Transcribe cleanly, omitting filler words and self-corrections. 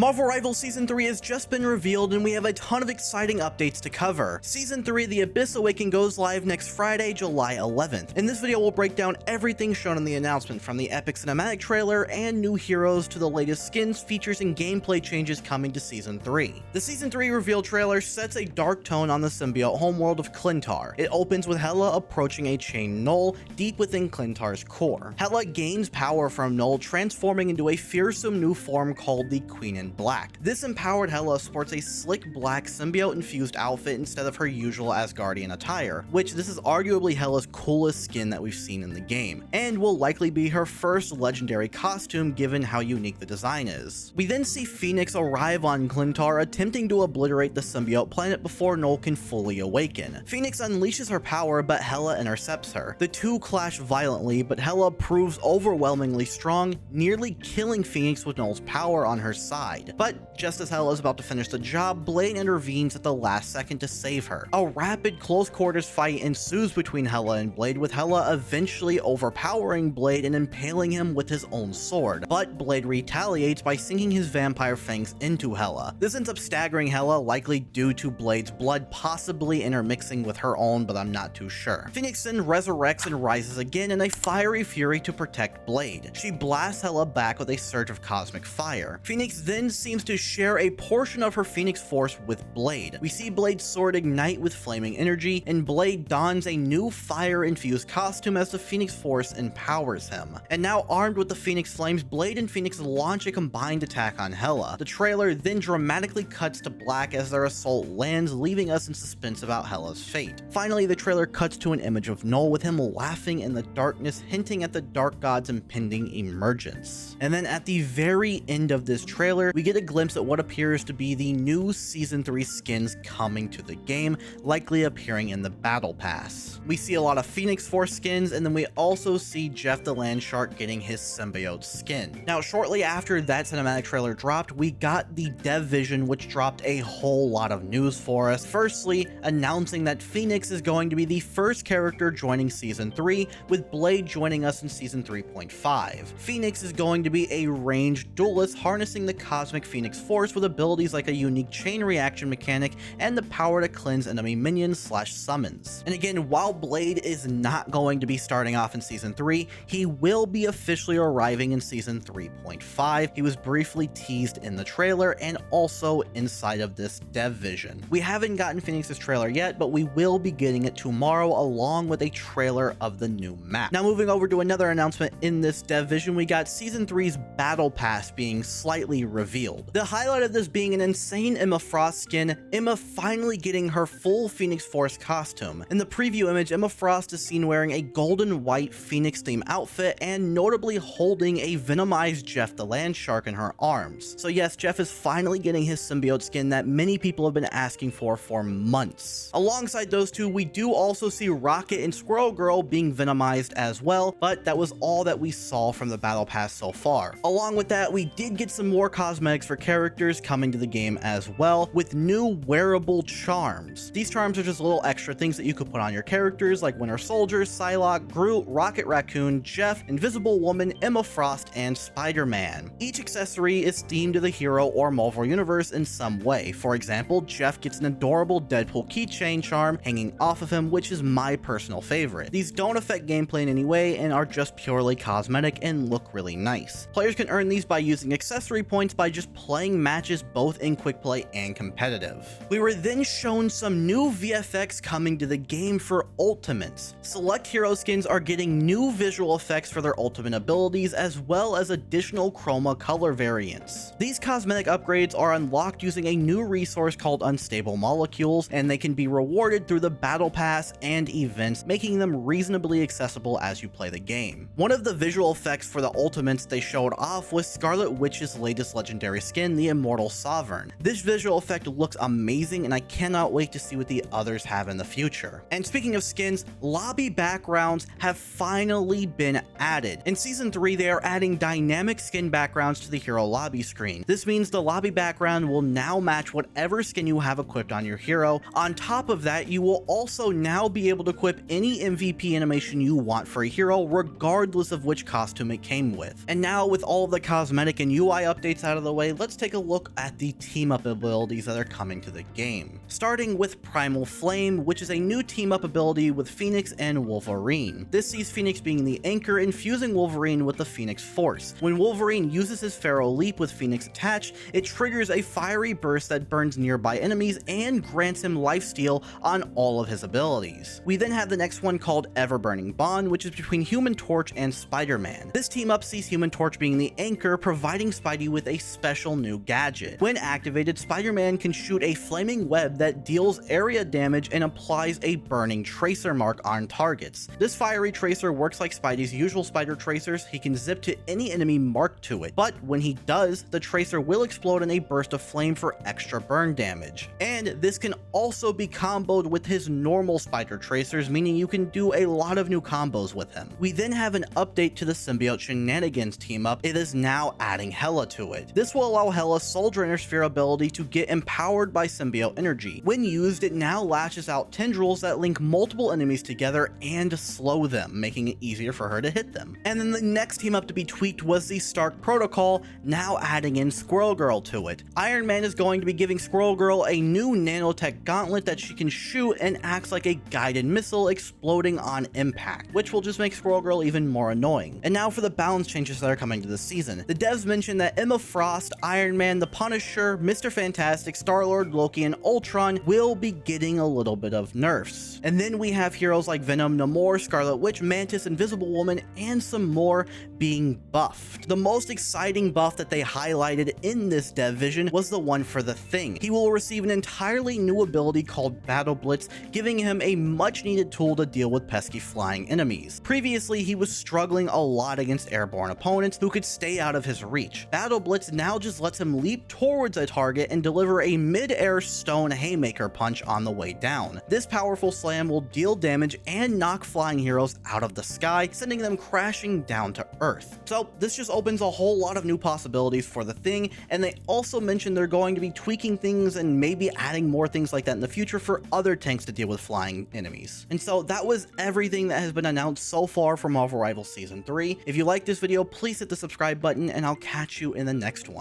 Marvel Rivals Season 3 has just been revealed and we have a ton of exciting updates to cover. Season 3 The Abyss Awaken goes live next Friday, July 11th. In this video we'll break down everything shown in the announcement, from the epic cinematic trailer and new heroes to the latest skins, features, and gameplay changes coming to Season 3. The Season 3 reveal trailer sets a dark tone on the symbiote homeworld of Clintar. It opens with Hela approaching a chained Null deep within Clintar's core. Hela gains power from Null, transforming into a fearsome new form called the Queen in Black. This empowered Hela sports a slick black symbiote-infused outfit instead of her usual Asgardian attire, which this is arguably Hela's coolest skin that we've seen in the game, and will likely be her first legendary costume given how unique the design is. We then see Phoenix arrive on Clintar, attempting to obliterate the symbiote planet before Null can fully awaken. Phoenix unleashes her power, but Hela intercepts her. The two clash violently, but Hela proves overwhelmingly strong, nearly killing Phoenix with Null's power on her side. But just as Hela is about to finish the job, Blade intervenes at the last second to save her. A rapid close quarters fight ensues between Hela and Blade, with Hela eventually overpowering Blade and impaling him with his own sword. But Blade retaliates by sinking his vampire fangs into Hela. This ends up staggering Hela, likely due to Blade's blood possibly intermixing with her own, but I'm not too sure. Phoenix then resurrects and rises again in a fiery fury to protect Blade. She blasts Hela back with a surge of cosmic fire. Phoenix then seems to share a portion of her Phoenix Force with Blade. We see Blade's sword ignite with flaming energy, and Blade dons a new fire-infused costume as the Phoenix Force empowers him. And now armed with the Phoenix Flames, Blade and Phoenix launch a combined attack on Hela. The trailer then dramatically cuts to black as their assault lands, leaving us in suspense about Hela's fate. Finally, the trailer cuts to an image of Null with him laughing in the darkness, hinting at the Dark God's impending emergence. And then at the very end of this trailer, we get a glimpse at what appears to be the new Season 3 skins coming to the game, likely appearing in the Battle Pass. We see a lot of Phoenix Force skins, and then we also see Jeff the Land Shark getting his symbiote skin. Now, shortly after that cinematic trailer dropped, we got the Dev Vision, which dropped a whole lot of news for us. Firstly, announcing that Phoenix is going to be the first character joining Season 3, with Blade joining us in Season 3.5. Phoenix is going to be a ranged duelist, harnessing the Cosmic Phoenix Force with abilities like a unique chain reaction mechanic and the power to cleanse enemy minions / summons. And again, while Blade is not going to be starting off in Season 3, he will be officially arriving in Season 3.5. He was briefly teased in the trailer and also inside of this Dev Vision. We haven't gotten Phoenix's trailer yet, but we will be getting it tomorrow along with a trailer of the new map. Now, moving over to another announcement in this Dev Vision, we got Season 3's Battle Pass being slightly revealed. The highlight of this being an insane Emma Frost skin, Emma finally getting her full Phoenix Force costume. In the preview image, Emma Frost is seen wearing a golden white Phoenix theme outfit and notably holding a venomized Jeff the Land Shark in her arms. So yes, Jeff is finally getting his symbiote skin that many people have been asking for months. Alongside those two, we do also see Rocket and Squirrel Girl being venomized as well, but that was all that we saw from the Battle Pass so far. Along with that, we did get some more cosmetics for characters coming to the game as well, with new wearable charms. These charms are just little extra things that you could put on your characters like Winter Soldier, Psylocke, Groot, Rocket Raccoon, Jeff, Invisible Woman, Emma Frost, and Spider-Man. Each accessory is themed to the hero or Marvel universe in some way. For example, Jeff gets an adorable Deadpool keychain charm hanging off of him, which is my personal favorite. These don't affect gameplay in any way and are just purely cosmetic and look really nice. Players can earn these by using accessory points by just playing matches both in quick play and competitive. We were then shown some new VFX coming to the game for Ultimates. Select hero skins are getting new visual effects for their ultimate abilities, as well as additional chroma color variants. These cosmetic upgrades are unlocked using a new resource called Unstable Molecules, and they can be rewarded through the Battle Pass and events, making them reasonably accessible as you play the game. One of the visual effects for the Ultimates they showed off was Scarlet Witch's latest legendary skin, the Immortal Sovereign. This visual effect looks amazing, and I cannot wait to see what the others have in the future. And speaking of skins, lobby backgrounds have finally been added. In Season 3, they are adding dynamic skin backgrounds to the hero lobby screen. This means the lobby background will now match whatever skin you have equipped on your hero. On top of that, you will also now be able to equip any MVP animation you want for a hero, regardless of which costume it came with. And now, with all of the cosmetic and UI updates out of the the way, let's take a look at the team-up abilities that are coming to the game. Starting with Primal Flame, which is a new team-up ability with Phoenix and Wolverine. This sees Phoenix being the anchor, infusing Wolverine with the Phoenix Force. When Wolverine uses his Pharaoh Leap with Phoenix attached, it triggers a fiery burst that burns nearby enemies and grants him lifesteal on all of his abilities. We then have the next one called Ever-Burning Bond, which is between Human Torch and Spider-Man. This team-up sees Human Torch being the anchor, providing Spidey with a special new gadget. When activated, Spider-Man can shoot a flaming web that deals area damage and applies a burning tracer mark on targets. This fiery tracer works like Spidey's usual spider tracers. He can zip to any enemy marked to it, but when he does, the tracer will explode in a burst of flame for extra burn damage. And this can also be comboed with his normal spider tracers, meaning you can do a lot of new combos with him. We then have an update to the Symbiote Shenanigans team up. It is now adding Hela to it. This will allow Hela's Soul Drainer Sphere ability to get empowered by symbiote energy. When used, it now lashes out tendrils that link multiple enemies together and slow them, making it easier for her to hit them. And then the next team up to be tweaked was the Stark Protocol, now adding in Squirrel Girl to it. Iron Man is going to be giving Squirrel Girl a new nanotech gauntlet that she can shoot and acts like a guided missile exploding on impact, which will just make Squirrel Girl even more annoying. And now for the balance changes that are coming to this season. The devs mentioned that Emma Frost, Iron Man, the Punisher, Mr. Fantastic, Star-Lord, Loki, and Ultron will be getting a little bit of nerfs. And then we have heroes like Venom, Namor, Scarlet Witch, Mantis, Invisible Woman, and some more being buffed. The most exciting buff that they highlighted in this dev vision was the one for the Thing. He will receive an entirely new ability called Battle Blitz, giving him a much needed tool to deal with pesky flying enemies. Previously, he was struggling a lot against airborne opponents who could stay out of his reach. Battle Blitz now just lets him leap towards a target and deliver a mid-air stone haymaker punch on the way down. This powerful slam will deal damage and knock flying heroes out of the sky, sending them crashing down to Earth. So this just opens a whole lot of new possibilities for the Thing, and they also mentioned they're going to be tweaking things and maybe adding more things like that in the future for other tanks to deal with flying enemies. And so that was everything that has been announced so far for Marvel Rivals Season 3. If you like this video, please hit the subscribe button, and I'll catch you in the next one.